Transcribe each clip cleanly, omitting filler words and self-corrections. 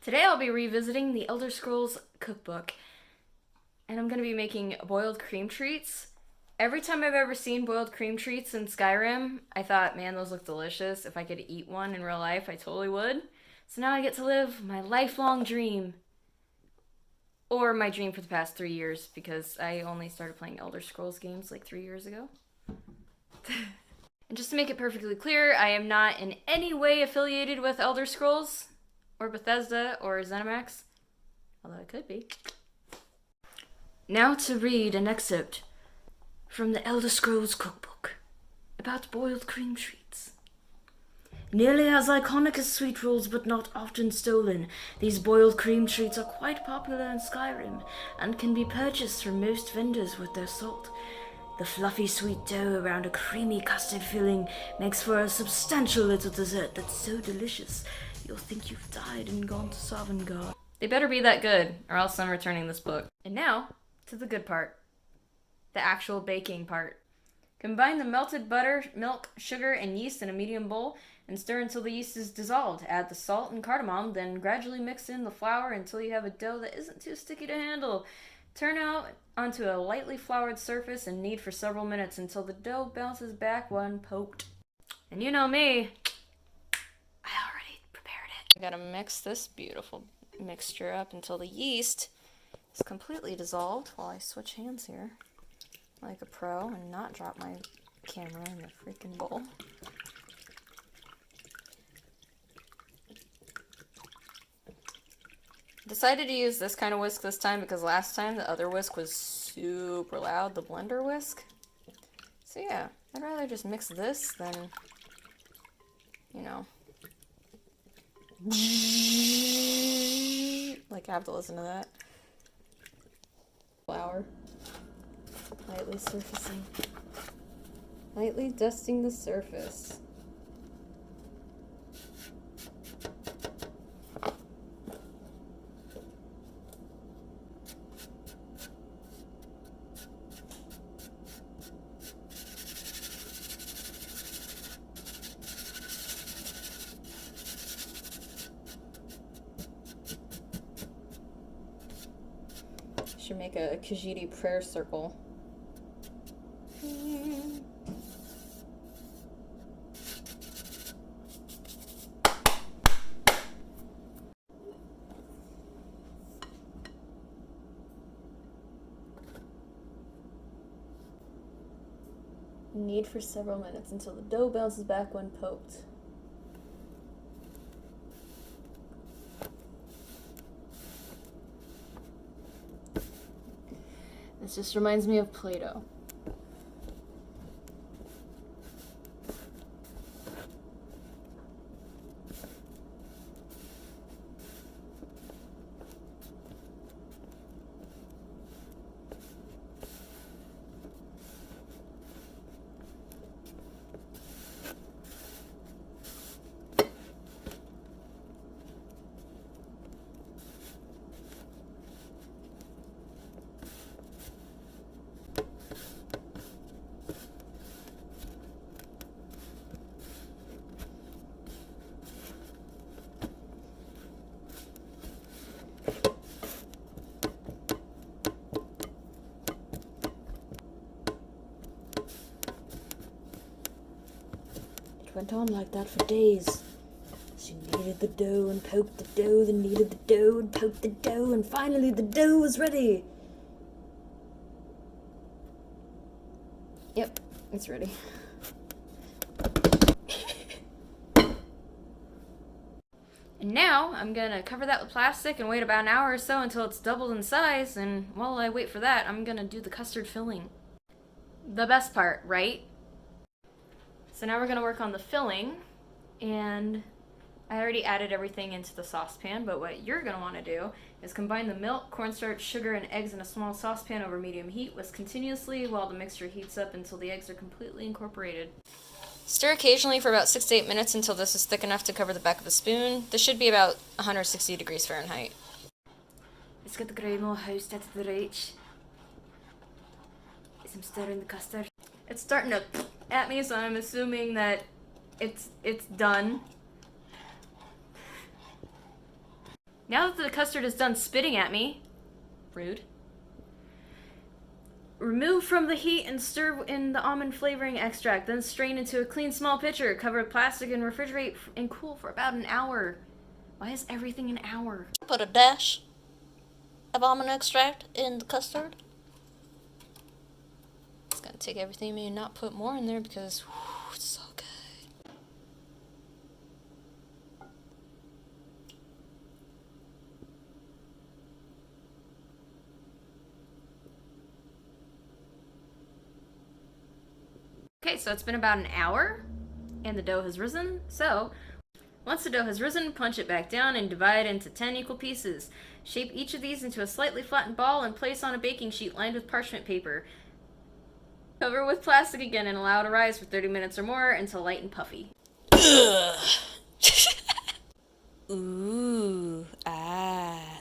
Today I'll be revisiting the Elder Scrolls Cookbook, and I'm going to be making boiled cream treats. Every time I've ever seen boiled cream treats in Skyrim, I thought, man, those look delicious. If I could eat one in real life, I totally would. So now I get to live my lifelong dream. Or my dream for the past 3 years, because I only started playing Elder Scrolls games like 3 years ago. And just to make it perfectly clear, I am not in any way affiliated with Elder Scrolls, or Bethesda, or ZeniMax, although it could be. Now to read an excerpt from the Elder Scrolls Cookbook about boiled cream treats. Nearly as iconic as sweet rolls, but not often stolen, these boiled cream treats are quite popular in Skyrim and can be purchased from most vendors with their salt. The fluffy sweet dough around a creamy custard filling makes for a substantial little dessert that's so delicious you'll think you've died and gone to Sovngarde. They better be that good, or else I'm returning this book. And now, to the good part. The actual baking part. Combine the melted butter, milk, sugar, and yeast in a medium bowl and stir until the yeast is dissolved. Add the salt and cardamom, then gradually mix in the flour until you have a dough that isn't too sticky to handle. Turn out onto a lightly floured surface and knead for several minutes until the dough bounces back when poked. And you know me, I already prepared it. I gotta mix this beautiful mixture up until the yeast is completely dissolved while I switch hands here like a pro and not drop my camera in the freaking bowl. Decided to use this kind of whisk this time because last time the other whisk was super loud, the blender whisk. So yeah, I'd rather just mix this than, you know, like I have to listen to that. Flour. Lightly surfacing. Lightly dusting the surface. Should make a Khajiit prayer circle. Knead for several minutes until the dough bounces back when poked. This just reminds me of Play-Doh. Went on like that for days. She kneaded the dough and poked the dough, then kneaded the dough and poked the dough, and finally the dough was ready. Yep, it's ready. And now I'm gonna cover that with plastic and wait about an hour or so until it's doubled in size, and while I wait for that, I'm gonna do the custard filling. The best part, right? So now we're going to work on the filling, and I already added everything into the saucepan, but what you're going to want to do is combine the milk, cornstarch, sugar, and eggs in a small saucepan over medium heat. Whisk continuously while the mixture heats up until the eggs are completely incorporated. Stir occasionally for about 6 to 8 minutes until this is thick enough to cover the back of the spoon. This should be about 160 degrees Fahrenheit. Let's get the grandma house at the reach. Is I'm stirring the custard. It's starting to at me, so I'm assuming that it's done. Now that the custard is done spitting at me, rude, remove from the heat and stir in the almond flavoring extract, then strain into a clean small pitcher, cover with plastic and refrigerate and cool for about an hour. Why is everything an hour? Put a dash of almond extract in the custard. It's gonna take everything and not put more in there because it's so good. Okay, so it's been about an hour, and the dough has risen. So, once the dough has risen, punch it back down and divide into 10 equal pieces. Shape each of these into a slightly flattened ball and place on a baking sheet lined with parchment paper. Cover with plastic again and allow it to rise for 30 minutes or more until light and puffy. Ooh,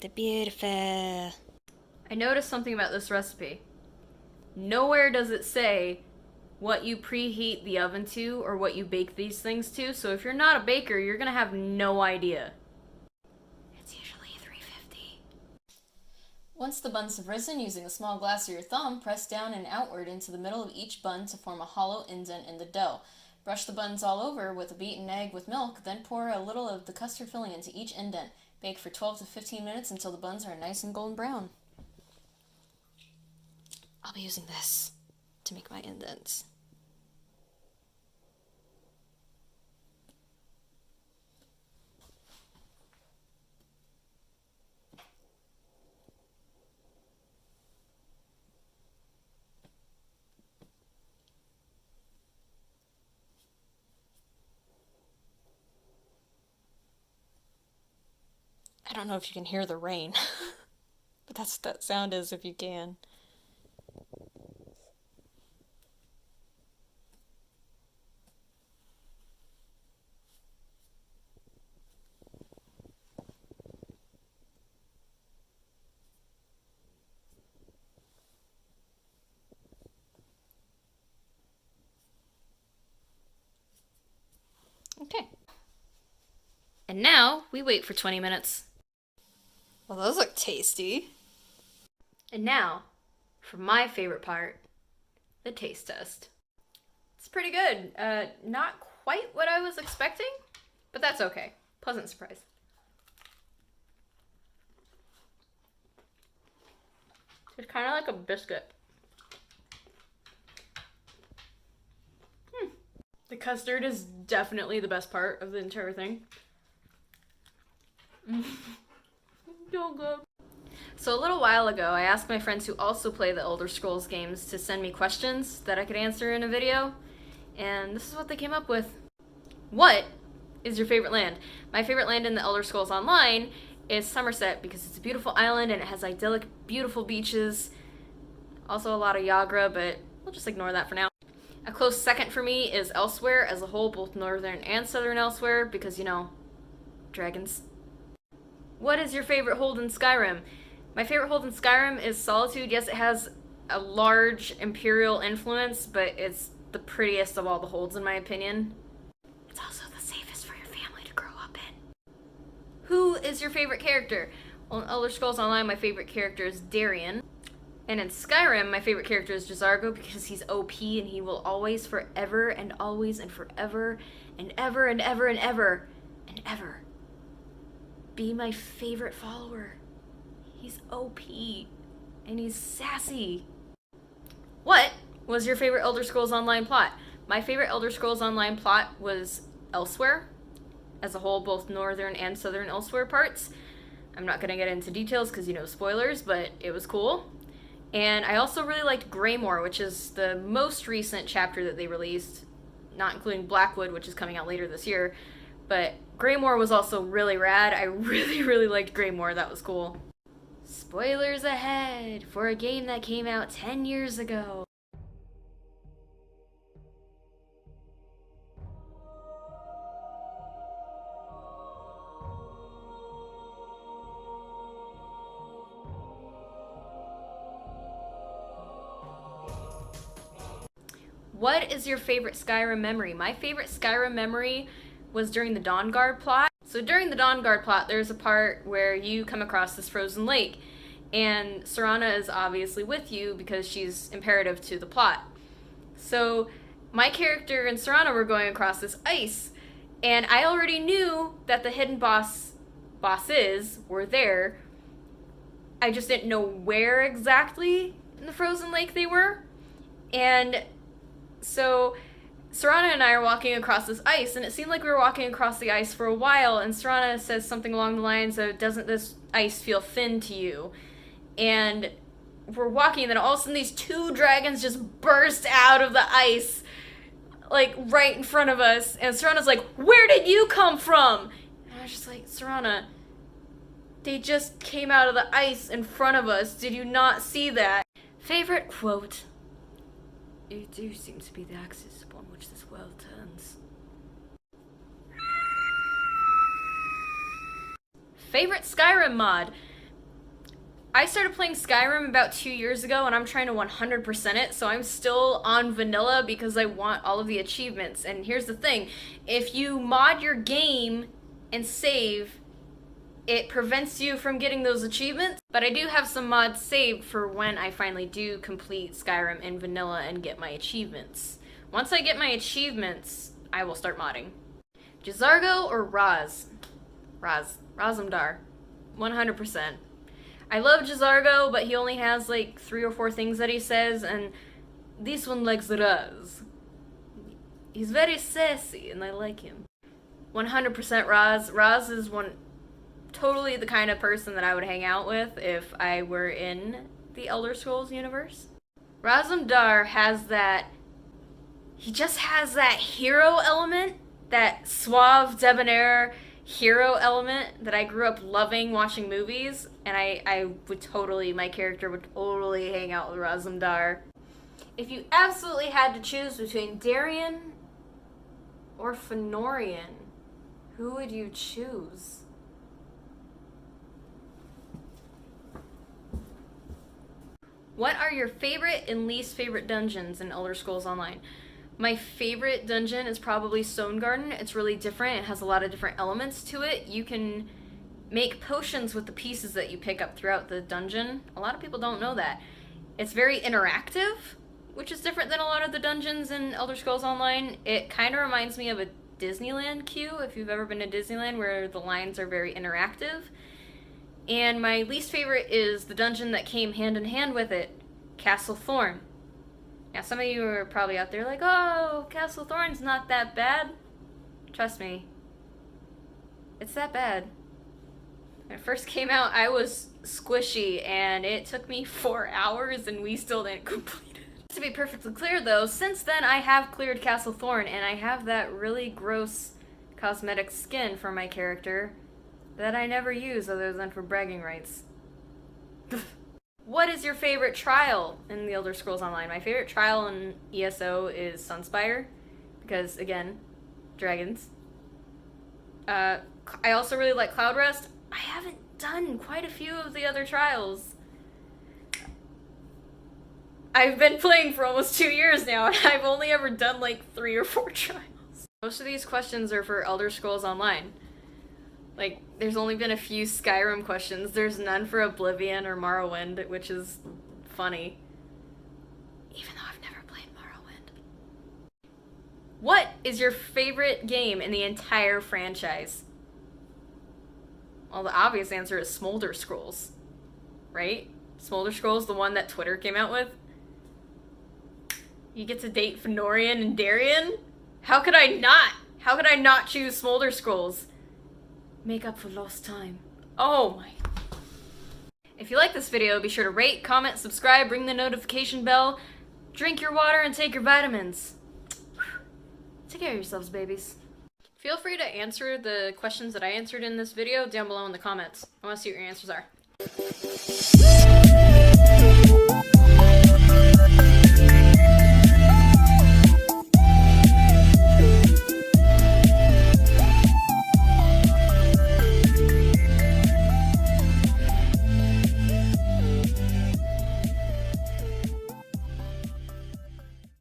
the beautiful. I noticed something about this recipe. Nowhere does it say what you preheat the oven to or what you bake these things to, so if you're not a baker, you're gonna have no idea. It's usually 350. Once the buns have risen, using a small glass or your thumb, press down and outward into the middle of each bun to form a hollow indent in the dough. Brush the buns all over with a beaten egg with milk, then pour a little of the custard filling into each indent. Bake for 12 to 15 minutes until the buns are nice and golden brown. I'll be using this to make my indents. I don't know if you can hear the rain, but that's what that sound is if you can. Okay. And now, we wait for 20 minutes. Well, those look tasty. And now, for my favorite part, the taste test. It's pretty good. Not quite what I was expecting, but that's okay. Pleasant surprise. It's kind of like a biscuit. The custard is definitely the best part of the entire thing. So good. So a little while ago, I asked my friends who also play the Elder Scrolls games to send me questions that I could answer in a video, and this is what they came up with. What is your favorite land? My favorite land in the Elder Scrolls Online is Somerset because it's a beautiful island and it has idyllic, beautiful beaches. Also a lot of Yagra, but we'll just ignore that for now. A close second for me is Elsewhere as a whole, both northern and southern Elsewhere, because, you know, dragons. What is your favorite hold in Skyrim? My favorite hold in Skyrim is Solitude. Yes, it has a large Imperial influence, but it's the prettiest of all the holds in my opinion. It's also the safest for your family to grow up in. Who is your favorite character? Well, in Elder Scrolls Online, my favorite character is Darian. And in Skyrim, my favorite character is J'zargo because he's OP and he will always, forever, and always, and forever, and ever, and ever, and ever, and ever be my favorite follower. He's OP and he's sassy. What was your favorite Elder Scrolls Online plot? My favorite Elder Scrolls Online plot was Elsewhere, as a whole, both northern and southern Elsewhere parts. I'm not going to get into details because, you know, spoilers, but it was cool. And I also really liked Greymoor, which is the most recent chapter that they released, not including Blackwood, which is coming out later this year. But Greymoor was also really rad. I really, really liked Greymoor. That was cool. Spoilers ahead for a game that came out 10 years ago. What is your favorite Skyrim memory? My favorite Skyrim memory was during the Dawnguard plot. So during the Dawnguard plot, there's a part where you come across this frozen lake, and Serana is obviously with you because she's imperative to the plot. So my character and Serana were going across this ice, and I already knew that the hidden bosses were there. I just didn't know where exactly in the frozen lake they were. And so Serana and I are walking across this ice, and it seemed like we were walking across the ice for a while, and Serana says something along the lines of, "Doesn't this ice feel thin to you?" And we're walking, and then all of a sudden these two dragons just burst out of the ice, like, right in front of us, and Serana's like, "Where did you come from?" And I was just like, "Serana, they just came out of the ice in front of us. Did you not see that?" Favorite quote? "You do seem to be the axis upon which this world turns." Favorite Skyrim mod? I started playing Skyrim about 2 years ago, and I'm trying to 100% it, so I'm still on vanilla because I want all of the achievements. And here's the thing, if you mod your game and save, it prevents you from getting those achievements, but I do have some mods saved for when I finally do complete Skyrim in vanilla and get my achievements. Once I get my achievements, I will start modding. J'zargo or Raz? Razumdar. 100%. I love J'zargo, but he only has like 3 or 4 things that he says, and this one likes Raz. He's very sassy, and I like him. 100% Raz. Raz is totally the kind of person that I would hang out with if I were in the Elder Scrolls universe. Razumdar has that, he just has that hero element, that suave, debonair hero element that I grew up loving watching movies, and my character would totally hang out with Razumdar. If you absolutely had to choose between Darien or Fëanorian, who would you choose? What are your favorite and least favorite dungeons in Elder Scrolls Online? My favorite dungeon is probably Stone Garden. It's really different. It has a lot of different elements to it. You can make potions with the pieces that you pick up throughout the dungeon. A lot of people don't know that. It's very interactive, which is different than a lot of the dungeons in Elder Scrolls Online. It kind of reminds me of a Disneyland queue, if you've ever been to Disneyland, where the lines are very interactive. And my least favorite is the dungeon that came hand in hand with it, Castle Thorn. Now, some of you are probably out there like, "Oh, Castle Thorn's not that bad." Trust me, it's that bad. When it first came out, I was squishy, and it took me 4 hours, and we still didn't complete it. To be perfectly clear, though, since then I have cleared Castle Thorn, and I have that really gross cosmetic skin for my character that I never use other than for bragging rights. What is your favorite trial in the Elder Scrolls Online? My favorite trial in ESO is Sunspire, because, again, dragons. I also really like Cloud Rest. I haven't done quite a few of the other trials. I've been playing for almost 2 years now, and I've only ever done like 3 or 4 trials. Most of these questions are for Elder Scrolls Online. Like, there's only been a few Skyrim questions. There's none for Oblivion or Morrowind, which is funny. Even though I've never played Morrowind. What is your favorite game in the entire franchise? Well, the obvious answer is Smolder Scrolls. Right? Smolder Scrolls, the one that Twitter came out with. You get to date Fëanorian and Darien? How could I not? How could I not choose Smolder Scrolls? Make up for lost time. Oh my. If you like this video, be sure to rate, comment, subscribe, ring the notification bell, drink your water, and take your vitamins. Take care of yourselves, babies. Feel free to answer the questions that I answered in this video down below in the comments. I want to see what your answers are.